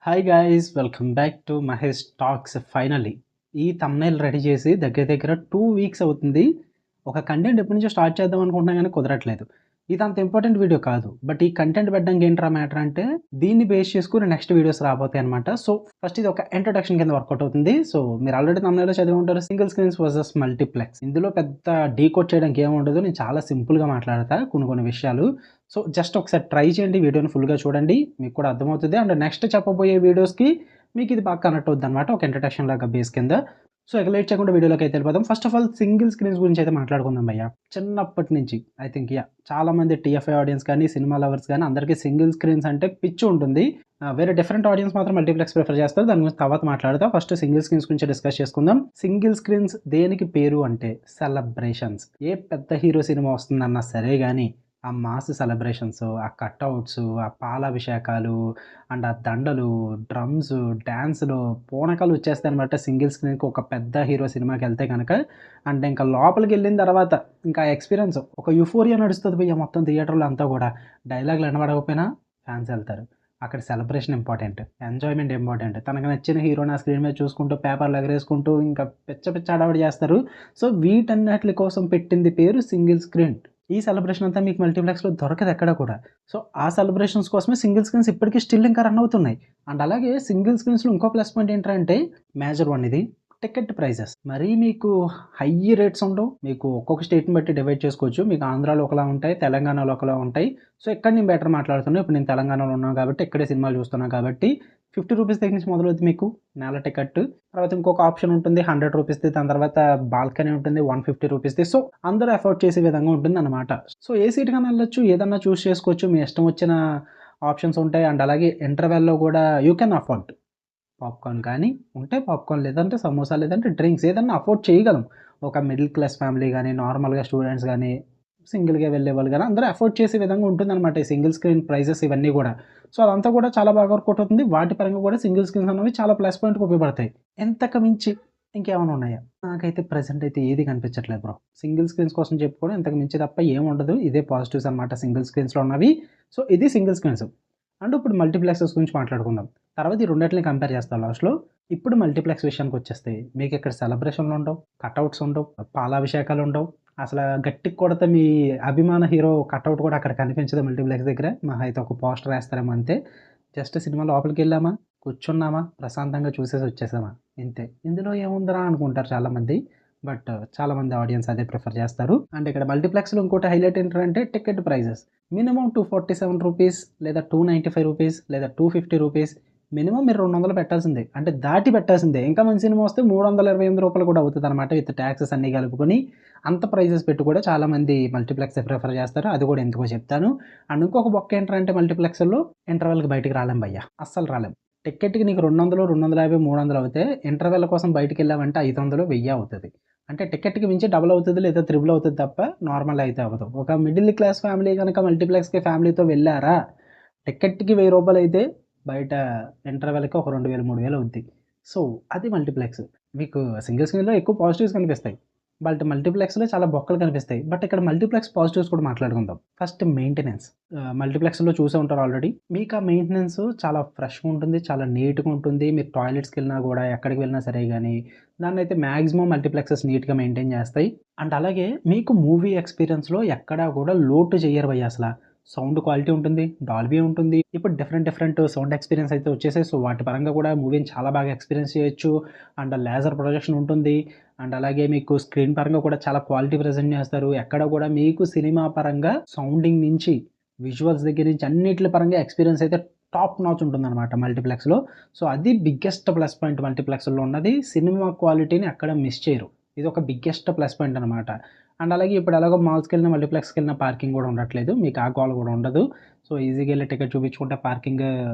Hi guys welcome back to Mahesh talks. Finally ఈ thumbnail ready చేసి దగ్గర దగ్గర 2 వీక్స్ అవుతుంది. ఒక కంటెంట్ ఎప్పటి నుంచో స్టార్ట్ చేద్దాం అనుకుంటున్నా కానీ కుదరట్లేదు. ఇది అంత ఇంపార్టెంట్ వీడియో కాదు. బట్ ఈ కంటెంట్ పెట్టడానికి ఏంట్రా మ్యాటర్ అంటే దీన్ని బేస్ చేసుకొని నెక్స్ట్ వీడియోస్ రాబోతాయి అనమాట. సో ఫస్ట్ ఇది ఒక ఇంట్రొడక్షన్ కింద వర్కౌట్ అవుతుంది. సో మీరు ఆల్రెడీ థంబ్నెయిల్లో చదివి ఉంటారు, సింగిల్ స్క్రీన్స్ వర్సెస్ మల్టీప్లెక్స్. ఇందులో పెద్ద డీకోడ్ చేయడానికి ఏముండదు. నేను చాలా సింపుల్గా మాట్లాడతా కొన్ని విషయాలు. సో జస్ట్ ఒకసారి ట్రై చేయండి, వీడియోని ఫుల్గా చూడండి, మీకు కూడా అర్థమవుతుంది. అండ్ నెక్స్ట్ చెప్పబోయే వీడియోస్కి మీకు ఇది బాగా కనెక్ట్ అవుతుంది అనమాట, ఒక ఇంట్రడక్షన్ లాగా బేస్ కింద. సో ఇక లేట్ చేయకుండా వీడియోలోకి అయితే వెళ్ళిపోదాం. First of all single screens గురించి అయితే మాట్లాడుకుందాం భయ్య. చిన్నప్పటి నుంచి ఐ థింక్ చాలా మంది టీఎఫ్ఐ ఆడియన్స్ కానీ సినిమా లవర్స్ కానీ అందరికీ సింగిల్ స్క్రీన్స్ అంటే పిచ్చి ఉంటుంది. వేరే డిఫరెంట్ ఆడియన్స్ మాత్రం మల్టీప్లెక్స్ ప్రిఫర్ చేస్తారు. దాని గురించి తర్వాత మాట్లాడతా. ఫస్ట్ సింగిల్ స్క్రీన్స్ గురించి డిస్కస్ చేసుకుందాం. సింగిల్ స్క్రీన్స్ దేనికి పేరు అంటే సెలబ్రేషన్స్. ఏ పెద్ద హీరో సినిమా వస్తుందన్నా సరే కానీ ఆ మాస్ సెలబ్రేషన్స్, ఆ కట్అవుట్స్, ఆ పాలాభిషేకాలు అండ్ ఆ దండలు, డ్రమ్స్, డాన్సులు, పూనకాలు వచ్చేస్తాయి అనమాట సింగిల్ స్క్రీన్కి ఒక పెద్ద హీరో సినిమాకి వెళ్తే కనుక. అంటే ఇంకా లోపలికి వెళ్ళిన తర్వాత ఇంకా ఎక్స్పీరియన్స్ ఒక యూఫోరియా నడుస్తుంది భయ్య మొత్తం థియేటర్లో అంతా కూడా. డైలాగులు వినబడకపోయినా ఫ్యాన్స్ వెళ్తారు. అక్కడ సెలబ్రేషన్ ఇంపార్టెంట్, ఎంజాయ్మెంట్ ఇంపార్టెంట్. తనకు నచ్చిన హీరోని ఆ స్క్రీన్ మీద చూసుకుంటూ పేపర్లు ఎగరేసుకుంటూ ఇంకా పిచ్చ పిచ్చ హడావిడి చేస్తారు. సో వీటన్నిటి కోసం పెట్టింది పేరు సింగిల్ స్క్రీన్. ఈ సెలబ్రేషన్ అంతా మీకు మల్టీప్లెక్స్లో దొరకదు ఎక్కడ కూడా. సో ఆ సెలబ్రేషన్స్ కోసమే సింగిల్ స్క్రీన్స్ ఇప్పటికీ స్టిల్ ఇంకా రన్ అవుతున్నాయి. అండ్ అలాగే సింగిల్ స్క్రీన్స్లో ఇంకో ప్లస్ పాయింట్ ఏంటంటే మేజర్ వన్ ఇది టికెట్ ప్రైజెస్. మరీ మీకు హై రేట్స్ ఉండవు. మీకు ఒక్కొక్క స్టేట్ని బట్టి డివైడ్ చేసుకోవచ్చు. మీకు ఆంధ్రాలో ఒకలా ఉంటాయి, తెలంగాణలో ఒకలా ఉంటాయి. సో ఇక్కడ నేను బెటర్ మాట్లాడుతున్నాను. ఇప్పుడు నేను తెలంగాణలో ఉన్నాను కాబట్టి ఇక్కడే సినిమాలు చూస్తున్నాను కాబట్టి 50 రూపీస్ దగ్గర నుంచి మొదలవుతుంది మీకు నెల టికెట్. తర్వాత ఇంకొక ఆప్షన్ ఉంటుంది 100 రూపీస్ది. దాని తర్వాత బాల్కనీ ఉంటుంది 150 రూపీస్ది. సో అందరూ అఫోర్డ్ చేసే విధంగా ఉంటుంది అనమాట. సో ఏ సీట్ కన్నా వెళ్ళొచ్చు, ఏదన్నా చూస్ చేసుకోవచ్చు, మీ ఇష్టం వచ్చిన ఆప్షన్స్ ఉంటాయి. అండ్ అలాగే ఇంటర్వెల్లో కూడా యూ కెన్ అఫోర్డ్ పాప్కార్న్ కానీ ఉంటే పాప్కార్న్, లేదంటే సమోసా, లేదంటే డ్రింక్స్ ఏదన్నా అఫోర్డ్ చేయగలం. ఒక మిడిల్ క్లాస్ ఫ్యామిలీ కానీ, నార్మల్గా స్టూడెంట్స్ కానీ, సింగిల్గా వెళ్ళే వాళ్ళు కానీ అందరూ అఫోర్డ్ చేసే విధంగా ఉంటుందన్నమాట ఈ సింగిల్ స్క్రీన్ ప్రైజెస్ ఇవన్నీ కూడా. సో అదంతా కూడా చాలా బాగా వర్కౌట్ అవుతుంది. వాటి పరంగా కూడా సింగిల్ స్క్రీన్స్ అనేవి చాలా ప్లస్ పాయింట్కి ఉపయోగపడతాయి. ఎంతకు మించి ఇంకేమైనా ఉన్నాయా? నాకైతే ప్రెజెంట్ అయితే ఏది కనిపించట్లేదు బ్రో. సింగిల్ స్క్రీన్స్ కోసం చెప్పుకోవడం ఇంతకు మించి తప్ప ఏముండదు. ఇదే పాజిటివ్స్ అనమాట సింగిల్ స్క్రీన్స్లో ఉన్నవి. సో ఇది సింగిల్ స్క్రీన్స్. అండ్ ఇప్పుడు మల్టీప్లెక్సెస్ గురించి మాట్లాడుకుందాం. తర్వాత ఈ రెండిటిని కంపేర్ చేస్తాను లాస్ట్‌లో. ఇప్పుడు మల్టీప్లెక్స్ విషయానికి వచ్చేస్తే మీకు ఇక్కడ సెలబ్రేషన్‌లు ఉండవు, కటౌట్స్ ఉండవు, పాలాభిషేకాలు ఉండవు. అసల గట్టిగా కొడితే మీ అభిమాన హీరో కటౌట్ కూడా అక్కడ కనిపించదు మల్టీప్లెక్స్ దగ్గర. మహా అయితే ఒక పోస్టర్ ఏస్తారేమో అంతే. జస్ట్ సినిమా లోపలికెళ్ళామా, కూర్చున్నామా, ప్రశాంతంగా చూసేసి వచ్చేసామా ఇంతే. ఇందులో ఏముందిరా అనుకుంటారు చాలామంది. బట్ చాలామంది ఆడియన్స్ అదే ప్రిఫర్ చేస్తారు. అండ్ ఇక్కడ మల్టీప్లెక్స్‌లో ఇంకోటి హైలైట్ ఏంటంటే టికెట్ ప్రైజెస్. మినిమమ్ 247 రూపీస్ లేదా 295 రూపీస్ లేదా 250 రూపీస్. మినిమమ్ మీరు 200 పెట్టాల్సిందే. అంటే దాటి పెట్టాల్సిందే. ఇంకా మంచి సినిమా వస్తే రూ. 328 కూడా అవుతదనమాట విత్ టాక్సెస్ అన్నీ కలుపుకొని. అంత ప్రైజెస్ పెట్టి కూడా చాలామంది మల్టీప్లెక్సే ప్రిఫర్ చేస్తారు. అది కూడా ఎందుకో చెప్తాను. అండ్ ఇంకొక బొక్క ఏంటంటే మల్టీప్లెక్స్‌లో ఇంటర్వెల్‌కి బయటికి రాలేం భయ్యా. అస్సలు రాలేం. టికెట్‌కి నీకు 200, 250, 300 అవుతే ఇంటర్వెల్ కోసం బయటికెళ్ళావంటే 500, 1000 అవుతది. అంటే టికెట్‌కి మించి డబుల్ అవుతది లేదా త్రిబుల్ అవుతది తప్ప నార్మల్ అయితే అవ్వదు. ఒక మిడిల్ క్లాస్ ఫ్యామిలీ గనక మల్టీప్లెక్స్‌కి ఫ్యామిలీతో వెళ్లారా, టికెట్‌కి రూ. 1000 అయితే బయట ఇంటర్వెల్‌కి ఒక 2000, 3000 అవుద్ది. సో అది మల్టీప్లెక్స్. మీకు సింగిల్ స్క్రీన్‌లో ఎక్కువ పాజిటివ్స్ కనిపిస్తాయి. బట్ మల్టీప్లెక్స్‌లో చాలా బొక్కలు కనిపిస్తాయి. బట్ ఇక్కడ మల్టీప్లెక్స్ పాజిటివ్స్ కూడా మాట్లాడుకుందాం. First maintenance. మల్టీప్లెక్స్‌లో చూసే ఉంటారు ఆల్రెడీ. మీకు ఆ మెయింటెనెన్స్ చాలా ఫ్రెష్‌గా ఉంటుంది. చాలా నీట్‌గా ఉంటుంది. మీరు టాయిలెట్స్‌కెళ్ళినా కూడా ఎక్కడికి వెళ్ళినా సరే గానీ దాన్నైతే మాక్సిమం మల్టీప్లెక్సెస్ నీట్‌గా మెయింటైన్ చేస్తాయి. అండ్ అలాగే మీకు మూవీ ఎక్స్‌పీరియన్స్‌లో ఎక్కడా కూడా లోటు చెయ్యరు భయ్య అసల. సౌండ్ క్వాలిటీ ఉంటుంది, డాల్బీ ఉంటుంది. ఇప్పుడు డిఫరెంట్ సౌండ్ ఎక్స్‌పీరియన్స్ అయితే వచ్చేసాయి. సో వాటి పరంగా కూడా మూవీని చాలా బాగా ఎక్స్‌పీరియన్స్ చేయొచ్చు. అండ్ లేజర్ ప్రొజెక్షన్ ఉంటుంది. అండ్ అలాగే మీకు స్క్రీన్ పరంగా కూడా చాలా క్వాలిటీ ప్రెజెంట్ చేస్తారు. ఎక్కడ కూడా మీకు సినిమా పరంగా సౌండింగ్ నుంచి, విజువల్స్ దగ్గర నుంచి అన్నిట్లి పరంగా ఎక్స్‌పీరియన్స్ అయితే టాప్ నాచ్ ఉంటుందనమాట మల్టీప్లెక్స్‌లో. సో అది బిగ్గెస్ట్ ప్లస్ పాయింట్ మల్టీప్లెక్స్‌లో ఉన్నది. సినిమా క్వాలిటీని ఎక్కడ మిస్ చేయరు. ఇది ఒక బిగ్గెస్ట్ ప్లస్ పాయింట్ అనమాట. అండ్ అలాగే ఇప్పుడు ఎలాగో మాల్స్‌కెళ్ళినా, మల్టీప్లెక్స్‌కెళ్ళినా పార్కింగ్ కూడా ఉండట్లేదు. మీకు ఆ గోల కూడా ఉండదు. సో ఈజీగా ఎళ్లి టికెట్ చూపించుకుంటే పార్కింగ్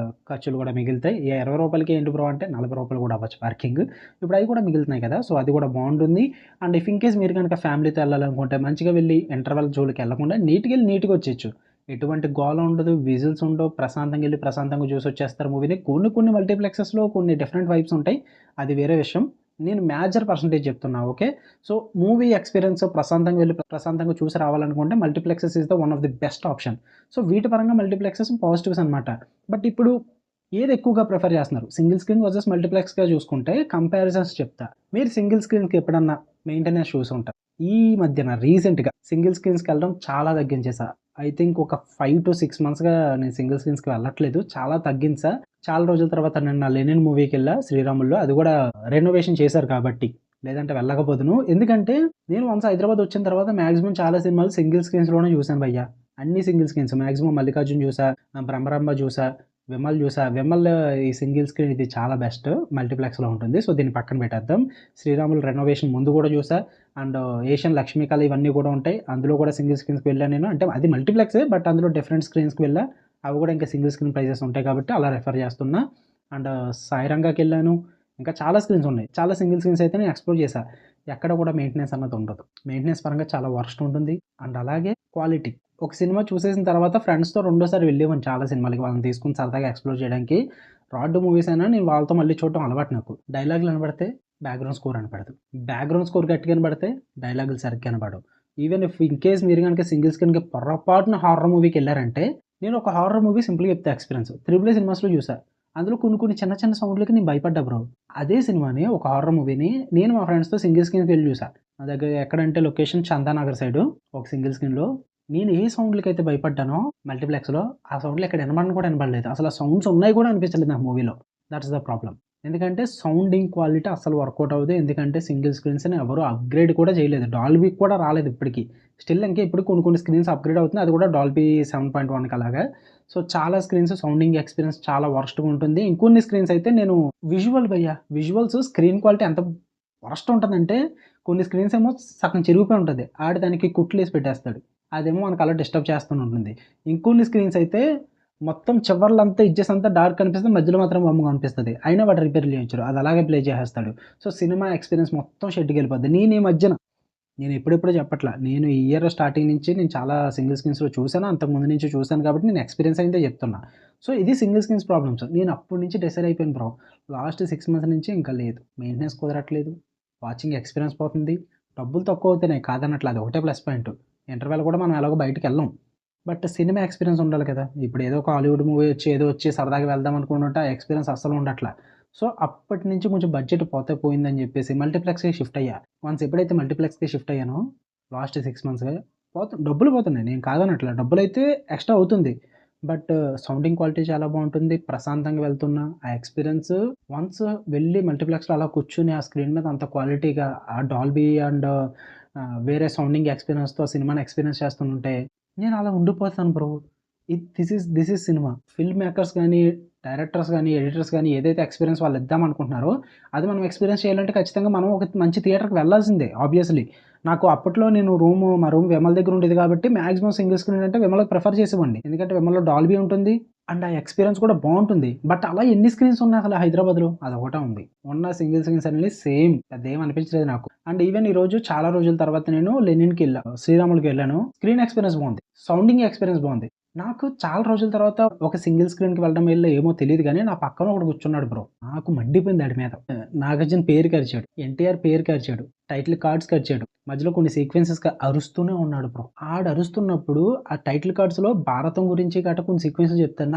ఖర్చులు కూడా మిగులుతాయి. ఏ రూ. 20కి ఏంటి బ్రో అంటే రూ. 40 కూడా అవ్వచ్చు పార్కింగ్. ఇప్పుడు అవి కూడా మిగులుతున్నాయి కదా! సో అది కూడా బావుంటుంది. అండ్ ఇఫ్ ఇన్ కేస్ మీరు గనక ఫ్యామిలీతో ఎళ్ళాలనుకుంటే మంచిగా వెళ్లి ఇంటర్వెల్ జోలికి ఎళ్ళకుండా నీట్‌గెళ్లి నీట్‌గా వచ్చేయొచ్చు. ఎటువంటి గోల ఉండదు, విజిల్స్ ఉండవు. ప్రశాంతంగా ఎళ్లి ప్రశాంతంగా చూసొచ్చేస్తారు మూవీని. కొన్ని మల్టీప్లెక్సెస్‌లో కొన్ని డిఫరెంట్ వైబ్స్ ఉంటాయి. అది వేరే విషయం. నేను మేజర్ పర్సెంటేజ్ చెప్తున్నా. ఓకే. సో మూవీ ఎక్స్‌పీరియన్స్ ప్రశాంతంగా వెళ్లి ప్రశాంతంగా చూసి రావాలనుకుంటే multiplexes is the one of the best option. So వీటి పరంగా మల్టీప్లెక్సెస్ పాజిటివ్స్ అనమాట. బట్ ఇప్పుడు ఏది ఎక్కువగా ప్రిఫర్ చేస్తున్నారు? సింగిల్ స్క్రీన్ వర్సెస్ మల్టీప్లెక్స్‌గా చూసుకుంటే కంపారిజన్స్ చెప్తా. మీరు సింగిల్ స్క్రీన్‌కి ఎప్పుడన్నా మెయింటెనెన్స్ చూసుంటారు. ఈ మధ్యన రీసెంట్‌గా సింగిల్ స్క్రీన్స్‌కెళ్ళడం చాలా తగ్గించేసా. ఐ థింక్ ఒక 5-6 మంత్స్‌గా నేను సింగిల్ స్క్రీన్స్‌కి వెళ్ళట్లేదు. చాలా తగ్గించా. చాలా రోజుల తర్వాత నిన్న 'లెనిన్' మూవీకెళ్ళా 'శ్రీరాముల్లో'. అది కూడా రెనోవేషన్ చేశారు కాబట్టి. లేదంటే వెళ్ళకపోదును. ఎందుకంటే నేను వన్స్ హైదరాబాద్ వచ్చిన తర్వాత మాక్సిమం చాలా సినిమాలు సింగిల్ స్క్రీన్స్‌లోనే చూసాను భయ్యా. అన్ని సింగిల్ స్క్రీన్స్. మాక్సిమం 'మల్లికార్జున్' చూసా, 'భ్రమరాంబ' చూసా, 'విమల్' చూసా. 'విమల్' ఈ సింగిల్ స్క్రీన్ ఇది చాలా బెస్ట్. మల్టీప్లెక్స్‌లో ఉంటుంది. సో, దీన్ని పక్కన పెట్టేద్దాం. 'శ్రీరాములు' రెనోవేషన్ ముందు కూడా చూసా. అండ్ 'ఏషియన్ లక్ష్మీకళ' ఇవన్నీ కూడా ఉంటాయి. అందులో కూడా సింగిల్ స్క్రీన్స్‌కి వెళ్ళాను నేను. అంటే అది మల్టీప్లెక్సే బట్ అందులో డిఫరెంట్ స్క్రీన్స్‌కి వెళ్ళా. అవి కూడా ఇంకా సింగిల్ స్క్రీన్ ప్రైజెస్ ఉంటాయి కాబట్టి అలా రిఫర్ చేస్తున్నా. అండ్ 'సాయిరంగా'కెళ్ళాను. ఇంకా చాలా స్క్రీన్స్ ఉన్నాయి. చాలా సింగిల్ స్క్రీన్స్ అయితే నేను ఎక్స్‌ప్లోర్ చేశా. ఎక్కడ కూడా మెయింటెనెన్స్ అన్నది ఉండదు. మెయింటెనెన్స్ పరంగా చాలా వరస్ట్ ఉంటుంది. అండ్ అలాగే క్వాలిటీ. ఒక సినిమా చూసేసిన తర్వాత ఫ్రెండ్స్‌తో రెండోసారి వెళ్ళేవాడిని చాలా సినిమాలకి. వాళ్ళని తీసుకొని సరదాగా ఎక్స్‌ప్లోర్ చేయడానికి. రాడ్ మూవీస్ అయినా నేను వాళ్ళతో మళ్ళీ చూడటం అలవాటు నాకు. డైలాగులు వినపడితే బ్యాక్‌గ్రౌండ్ స్కోర్ వినపడదు. బ్యాక్‌గ్రౌండ్ స్కోర్ గట్టిగా వినపడితే డైలాగులు సరిగ్గా వినపడవు. ఈవెన్ ఇఫ్ ఇన్‌కేస్ మీరు గనుక సింగిల్ స్క్రీన్‌కి పొరపాటున హారర్ మూవీకెళ్లారంటే, నేను ఒక హారర్ మూవీ సింపుల్‌గా చెప్తా ఎక్స్‌పీరియన్స్. 'త్రిబుల్ ఏ' సినిమాస్‌లో చూసా. అందులో కొన్ని కొన్ని చిన్న చిన్న సౌండ్‌లకి నేను భయపడ్డా బ్రో. అదే సినిమాని ఒక హారర్ మూవీని నేను మా ఫ్రెండ్స్‌తో సింగిల్ స్క్రీన్‌కి వెళ్లి చూసా. నా దగ్గర ఎక్కడంటే లొకేషన్ చందానగర్ సైడు ఒక సింగిల్ స్క్రీన్‌లో. నేను ఏ సౌండ్‌లకైతే భయపడ్డానో మల్టీప్లెక్స్‌లో, ఆ సౌండ్‌లు ఇక్కడ వినబడను కూడా వినపడలేదు. అసలు ఆ సౌండ్స్ ఉన్నాయి కూడా అనిపించలేదు నాకు మూవీలో. That's the problem. ఎందుకంటే సౌండింగ్ క్వాలిటీ అస్సలు వర్కౌట్ అవ్వదు. ఎందుకంటే సింగిల్ స్క్రీన్స్‌ని ఎవరు అప్‌గ్రేడ్ కూడా చేయలేదు. డాల్బీకి కూడా రాలేదు ఇప్పటికి. స్టిల్ ఇంకా ఇప్పుడు కొన్ని కొన్ని స్క్రీన్స్ అప్‌గ్రేడ్ అవుతున్నాయి. అది కూడా డాల్బీ 7.1కి అలాగా. సో, చాలా స్క్రీన్స్ సౌండింగ్ ఎక్స్‌పీరియన్స్ చాలా వరస్ట్‌గా ఉంటుంది. ఇంకొన్ని స్క్రీన్స్ అయితే నేను విజువల్స్ స్క్రీన్ క్వాలిటీ ఎంత వరస్ట్ ఉంటదంటే కొన్ని స్క్రీన్స్ ఏమో సగం చిరిగిపోయి ఉంటది. ఆడు దానికి కుట్లేసి పెట్టేస్తాడు. అదేమో మనకు అలా డిస్టర్బ్ చేస్తూనే ఉంటుంది. ఇంకొన్ని స్క్రీన్స్ అయితే మొత్తం చివర్లంతా ఎడ్జెస్ అంతా డార్క్ కనిపిస్తది. మధ్యలో మాత్రం బొమ్మ కనిపిస్తది. అయినా వాడు రిపేర్ చేయించడు. అది అలాగే ప్లే చేసేస్తాడు. సో, సినిమా ఎక్స్‌పీరియన్స్ మొత్తం షెడ్‌కెళ్ళిపోద్ది. నేను ఈ మధ్యన నేను ఇప్పుడిప్పుడే చెప్పట్లా. నేను ఈ ఇయర్ స్టార్టింగ్ నుంచి నేను చాలా సింగిల్ స్క్రీన్స్‌లో చూసాను. అంతకుముందు నుంచి చూసాను కాబట్టి నేను ఎక్స్‌పీరియన్స్ అయిందే చెప్తున్నా. సో, ఇది సింగిల్ స్క్రీన్స్ ప్రాబ్లమ్స్. నేను అప్పటి నుంచి డిసైడ్ అయిపోయాను బ్రో. లాస్ట్ 6 మంత్స్ నుంచి ఇంకా లేదు. మెయింటెనెన్స్ కుదరట్లేదు. వాచింగ్ ఎక్స్‌పీరియన్స్ పోతుంది. డబ్బులు తక్కువ అవుతున్నాయి కాదనట్లా. అది ఒకటే ప్లస్ పాయింట్. ఇంటర్వెల్ కూడా మనం ఎలాగో బయటికెళ్ళం. బట్ సినిమా ఎక్స్‌పీరియన్స్ ఉండాలి కదా! ఇప్పుడు ఏదో ఒక హాలీవుడ్ మూవీ వచ్చి, ఏదో వచ్చి సరదాగా వెళ్దాం అనుకుంటుంటే ఆ ఎక్స్‌పీరియన్స్ అస్సలు ఉండట్ల. సో, అప్పటి నుంచి కొంచెం బడ్జెట్ పోతే పోయిందని చెప్పేసి మల్టీప్లెక్స్‌కి షిఫ్ట్ అయ్యా. వన్స్ ఎప్పుడైతే మల్టీప్లెక్స్‌కి షిఫ్ట్ అయ్యానో లాస్ట్ 6 మంత్స్‌గా డబ్బులు పోతున్నాయి. నేను కాదనట్ల. డబ్బులైతే ఎక్స్‌ట్రా అవుతుంది. బట్ సౌండింగ్ క్వాలిటీ చాలా బావుంటుంది. ప్రశాంతంగా వెళ్తున్నా. ఆ ఎక్స్‌పీరియన్స్ వన్స్ వెళ్లి మల్టీప్లెక్స్‌లో అలా కూర్చొని ఆ స్క్రీన్ మీద అంత క్వాలిటీగా ఆ డాల్బీ అండ్ వేరే సౌండింగ్ ఎక్స్‌పీరియన్స్‌తో సినిమాని ఎక్స్‌పీరియన్స్ చేస్తుంటే నేను అలా ఉండిపోతాను bro. This is cinema. Film makers గాని, డైరెక్టర్స్ గాని, ఎడిటర్స్ గాని ఏదైతే ఎక్స్‌పీరియన్స్ వాళ్ళు ఇద్దాం అనుకుంటున్నారో, అది మనం ఎక్స్‌పీరియన్స్ చేయాలంటే ఖచ్చితంగా మనం ఒక మంచి థియేటర్‌కి వెళ్ళాల్సిందే ఆబ్వియస్‌లీ. నాకు అప్పట్లో నేను మా రూమ్ విమల్ దగ్గర ఉండేది కాబట్టి మాక్సిమం సింగిల్ స్క్రీన్ అంటే విమల్‌కి ప్రిఫర్ చేసేవాడిని. ఎందుకంటే విమల్‌లో డాల్బీ ఉంటుంది. అండ్ ఆ ఎక్స్‌పీరియన్స్ కూడా బావుంటుంది. బట్ అలా ఎన్ని స్క్రీన్స్ ఉన్నాయి అసలు హైదరాబాద్‌లో? అదొకటే ఉంది. ఉన్న సింగిల్ స్క్రీన్స్ అన్నీ సేమ్. పెద్దేం అనిపించలేదు నాకు. అండ్ ఈవెన్ ఈరోజు చాలా రోజుల తర్వాత నేను లెనిన్‌కెళ్ళా. శ్రీరాములుకి వెళ్ళాను. స్క్రీన్ ఎక్స్‌పీరియన్స్ బావుంది. సౌండింగ్ ఎక్స్‌పీరియన్స్ బావుంది. నాకు చాలా రోజుల తర్వాత ఒక సింగిల్ స్క్రీన్‌కి వెళ్ళడం వల్ల ఏమో తెలీదు గానీ, నా పక్కన ఒకడు కూర్చున్నాడు బ్రో. నాకు మండిపోయింది ఆడి మీద. నాగార్జున పేరుకి అరిచాడు. ఎన్టీఆర్ పేరుకి అరిచాడు. టైటిల్ కార్డ్స్‌కి అరిచాడు. మధ్యలో కొన్ని సీక్వెన్సెస్‌కి అరుస్తూనే ఉన్నాడు బ్రో. ఆడు అరుస్తున్నప్పుడు ఆ టైటిల్ కార్డ్స్‌లో భారతం గురించి గట్టా కొన్ని సీక్వెన్సెస్ చెప్తాడు.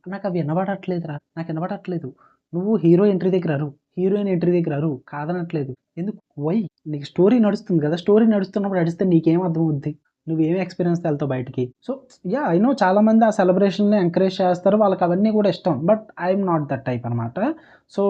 నాకవి వినబడట్లేదురా. నాకు వినబడట్లేదు. నువ్వు హీరో ఎంట్రీ దగ్గర అరు. హీరోయిన్ ఎంట్రీ దగ్గర అరు. కాదనట్లేదు. ఎందుకు? వై? నీకు స్టోరీ నడుస్తుంది కదా! స్టోరీ నడుస్తున్నప్పుడు అరిస్తే నీకేం అర్థమవుద్ది? నువ్వేం ఎక్స్‌పీరియన్స్‌తో ఎళ్తావు బయటికి. So, yeah! ఐ నో చాలామంది ఆ సెలబ్రేషన్‌ని ఎంకరేజ్ చేస్తారు. వాళ్ళకవన్నీ కూడా ఇష్టం. But I am not that type అనమాట. సో,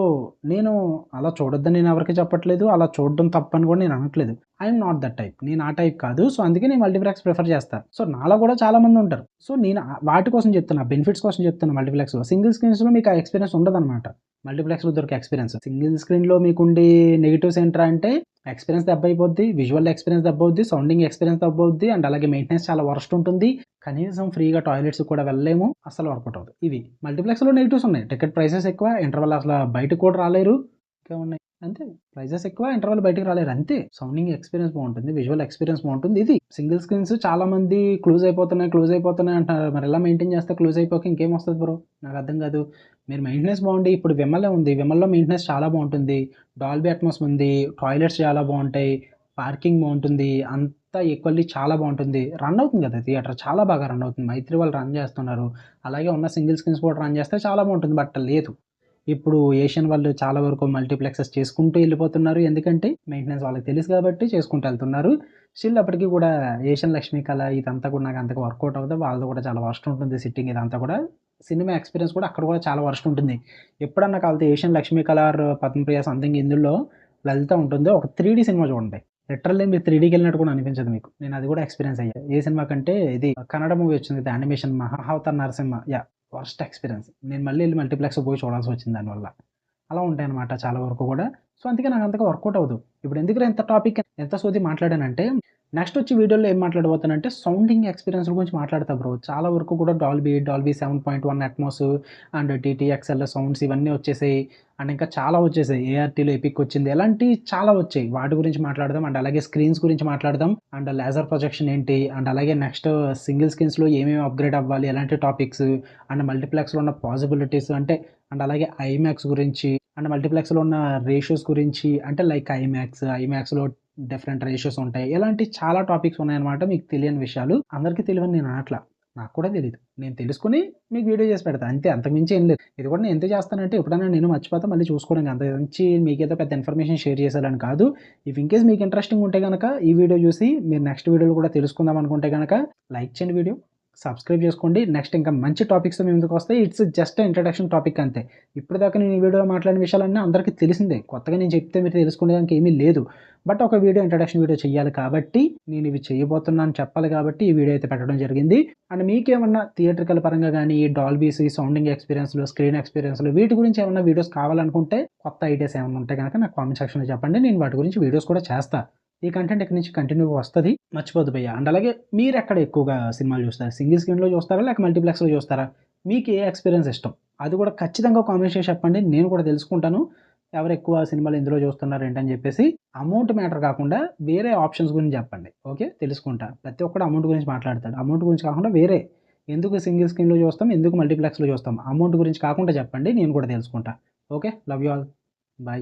నేను అలా చూడొద్దని నేను ఎవరికీ చెప్పట్లేదు. అలా చూడడం తప్పని కూడా నేను అనట్లేదు. I am not that type. నేను ఆ టైప్ కాదు. సో, అందుకే నేను మల్టీప్లెక్స్ ప్రిఫర్ చేస్తా. సో, నాలో కూడా చాలామంది ఉంటారు. సో, నేను వాటి కోసం చెప్తున్నా. బెనిఫిట్స్ కోసం చెప్తున్నా మల్టీప్లెక్స్‌లో. సింగిల్ స్క్రీన్స్‌లో మీకు ఆ ఎక్స్‌పీరియన్స్ ఉండదనమాట. మల్టీప్లెక్స్‌లో దొరికే ఎక్స్‌పీరియన్స్. సింగిల్ స్క్రీన్‌లో మీకుండే నెగెటివ్స్ ఏంట్రా అంటే ఎక్స్‌పీరియన్స్ దెబ్బయిపోద్ది. విజువల్ ఎక్స్‌పీరియన్స్ దెబ్బవుద్ది. సౌండింగ్ ఎక్స్‌పీరియన్స్ దెబ్బవుద్ది. అండ్ అలాగే మెయింటెనెన్స్ చాలా వరస్ట్ ఉంటుంది. కనీసం ఫ్రీగా టాయిలెట్స్‌కి కూడా వెళ్ళలేము. అస్సలు వర్కౌట్ అవ్వదు. ఇవి మల్టీప్లెక్స్‌లో నెగెటివ్స్ ఉన్నాయి. టికెట్ ప్రైసెస్ ఎక్కువ. ఇంటర్వల్ అసల బయటకి కూడా రాలేరు. ఇంకేమున్నాయి అంతే. ప్రైసెస్ ఎక్కువ. ఇంటర్వల్ బయటికి రాలేరు అంతే. సౌండింగ్ ఎక్స్‌పీరియన్స్ బావుంటుంది. విజువల్ ఎక్స్‌పీరియన్స్ బావుంటుంది. ఇది సింగిల్ స్క్రీన్స్ చాలామంది క్లోజ్ అయిపోతున్నాయి అంటున్నారు. మరి ఎలా మెయింటైన్ చేస్తే క్లోజ్ అయిపోక ఇంకేమొస్తది బ్రో? నాకు అర్థం కాదు. మీరు మెయింటెనెన్స్ బావుండి ఇప్పుడు విమలే ఉంది. విమల్‌లో మెయింటెనెన్స్ చాలా బావుంటుంది. డాల్బీ అట్మాస్ ఉంది. టాయిలెట్స్ చాలా బావుంటాయి. పార్కింగ్ బావుంటుంది. అంత అంతా ఈక్వల్లీ చాలా బాగుంటుంది. రన్ అవుతుంది కదా థియేటర్, చాలా బాగా రన్ అవుతుంది. మైత్రి వాళ్ళు రన్ చేస్తున్నారు. అలాగే ఉన్న సింగిల్ స్క్రీన్స్ కూడా రన్ చేస్తే చాలా బాగుంటుంది. బట్ లేదు. ఇప్పుడు ఏషియన్ వాళ్ళు చాలా వరకు మల్టీప్లెక్సెస్ చేసుకుంటూ వెళ్ళిపోతున్నారు. ఎందుకంటే మెయింటెనెన్స్ వాళ్ళకి తెలుసు కాబట్టి చేసుకుంటూ వెళ్తున్నారు. స్టిల్ అప్పటికి కూడా ఏషియన్ లక్ష్మీ కళ ఇదంతా కూడా నాకు అంతగా వర్కౌట్ అవ్వదు. వాళ్ళది కూడా చాలా వర్స్ట్ ఉంటుంది సిట్టింగ్ ఇదంతా కూడా. సినిమా ఎక్స్‌పీరియన్స్ కూడా అక్కడ కూడా చాలా వర్స్ట్ ఉంటుంది. ఎప్పుడన్నా కావాలితే ఏషియన్ లక్ష్మీ కళ ఆర్ పద్మప్రియ సంథింగ్ ఇందులో లలిత ఉంటుందో ఒక 3 సినిమా చూడండి. లిటరల్లీ మీరు 3డీకెళ్ళినట్టు కూడా అనిపించదు మీకు. నేను అది కూడా ఎక్స్‌పీరియన్స్ అయ్యా. ఏ సినిమా కంటే ఇది కన్నడ మూవీ వచ్చింది కదా! Animation 'Mahavatar Narasimha' worst experience. నేను మళ్ళీ ఎళ్లి మల్టీప్లెక్స్‌కి పోయి చూడాల్సొచ్చింది దానివల్ల. అలా ఉంటాయన్నమాట చాలా వరకు కూడా. సో, అందుకే నాకు అంతగా వర్కౌట్ అవ్వదు. ఇప్పుడు ఎందుకురా ఇంత టాపిక్ ఎంత సోది మాట్లాడానంటే, నెక్స్ట్ వచ్చే వీడియోలో ఏం మాట్లాడబోతానంటే సౌండింగ్ ఎక్స్‌పీరియన్స్‌ల గురించి మాట్లాడతా బ్రో. చాలా వరకు కూడా డాల్బీ 7.1 అట్మాస్ అండ్ టీటీఎక్స్ఎల్ సౌండ్స్ ఇవన్నీ వచ్చేసాయి. అండ్ ఇంకా చాలా వచ్చేసాయి. ఏఆర్‌టీలో ఎపిక్ వచ్చింది. ఇలాంటివి చాలా వచ్చాయి. వాటి గురించి మాట్లాడదాం. అండ్ అలాగే స్క్రీన్స్ గురించి మాట్లాడదాం. అండ్ లేజర్ ప్రొజెక్షన్ ఏంటి? అండ్ అలాగే నెక్స్ట్ సింగిల్ స్క్రీన్స్‌లో ఏమేమి అప్‌గ్రేడ్ అవ్వాలి? ఎలాంటి టాపిక్స్ అండ్ మల్టీప్లెక్స్‌లో ఉన్న పాసిబిలిటీస్ అంటే అండ్ అలాగే ఐమాక్స్ గురించి అండ్ మల్టీప్లెక్స్‌లో ఉన్న రేషియోస్ గురించి అంటే లైక్ ఐమాక్స్‌లో డిఫరెంట్ రేషియోస్ ఉంటాయి. ఇలాంటి చాలా టాపిక్స్ ఉన్నాయన్నమాట. మీకు తెలియని విషయాలు. అందరికీ తెలివని నేను అనట్లా. నాకు కూడా తెలీదు. నేను తెలుసుకొని మీకు వీడియో చేసి పెడతా అంతే. అంతకు మించి ఏం లేదు. ఇది కూడా నేను ఎందుకు చేస్తానంటే ఎప్పుడైనా నేను మర్చిపోతా మళ్ళీ చూసుకోవడానికి. అంతకు మించి మీకేదో పెద్ద ఇన్ఫర్మేషన్ షేర్ చేసేయాలని కాదు. ఇఫ్ ఇన్ కేస్ మీకు ఇంట్రెస్టింగ్ ఉంటే గనక ఈ వీడియో చూసి మీరు నెక్స్ట్ వీడియోలో కూడా తెలుసుకుందాం అనుకుంటే గనక లైక్ చేయండి వీడియో. సబ్స్క్రైబ్ చేసుకోండి. నెక్స్ట్ ఇంకా మంచి టాపిక్స్‌తో మీ ముందుకొస్తాయి. ఇట్స్ జస్ట్ ఇంట్రడక్షన్ టాపిక్ అంతే. ఇప్పటిదాకా నేను ఈ వీడియోలో మాట్లాడిన విషయాలన్నీ అందరికీ తెలిసిందే. కొత్తగా నేను చెప్తే మీరు తెలుసుకునేదానికి ఏమీ లేదు. బట్ ఒక ఇంట్రడక్షన్ వీడియో చేయాలి కాబట్టి, నేను ఇవి చేయబోతున్నాను చెప్పాలి కాబట్టి ఈ వీడియో అయితే పెట్టడం జరిగింది. అండ్ మీకేమన్నా థియేట్రికల్ పరంగా గానీ, ఈ డాల్బీస్, ఈ సౌండింగ్ ఎక్స్‌పీరియన్స్‌లు, స్క్రీన్ ఎక్స్‌పీరియన్స్‌లు వీటి గురించి ఏమన్నా వీడియోస్ కావాలనుకుంటే, కొత్త ఐడియాస్ ఏమన్నా ఉంటే గనక నాకు కామెంట్ సెక్షన్‌లో చెప్పండి. నేను వాటి గురించి వీడియోస్ కూడా చేస్తా. ఈ కంటెంట్ ఇక్కడి నుంచి కంటిన్యూగా వస్తది. మర్చిపోద్దు భయ్యా. అండ్ అలాగే మీరెక్కడ ఎక్కువగా సినిమాలు చూస్తారు? సింగిల్ స్క్రీన్‌లో చూస్తారా? లేక మల్టీప్లెక్స్‌లో చూస్తారా? మీకు ఏ ఎక్స్‌పీరియన్స్ ఇష్టం? అది కూడా ఖచ్చితంగా కామెంట్ చేసి చెప్పండి. నేను కూడా తెలుసుకుంటాను. ఎవరెక్కువ సినిమాలు ఎందులో చూస్తున్నారు ఏంటని చెప్పేసి. అమౌంట్ మ్యాటర్ కాకుండా వేరే ఆప్షన్స్ గురించి చెప్పండి. ఓకే. తెలుసుకుంటా. ప్రతి ఒక్కడు అమౌంట్ గురించి మాట్లాడతాడు. అమౌంట్ గురించి కాకుండా వేరే ఎందుకు సింగిల్ స్క్రీన్‌లో చూస్తాం? ఎందుకు మల్టీప్లెక్స్‌లో చూస్తాం? అమౌంట్ గురించి కాకుండా చెప్పండి. నేను కూడా తెలుసుకుంటా. Okay. Love you all. By.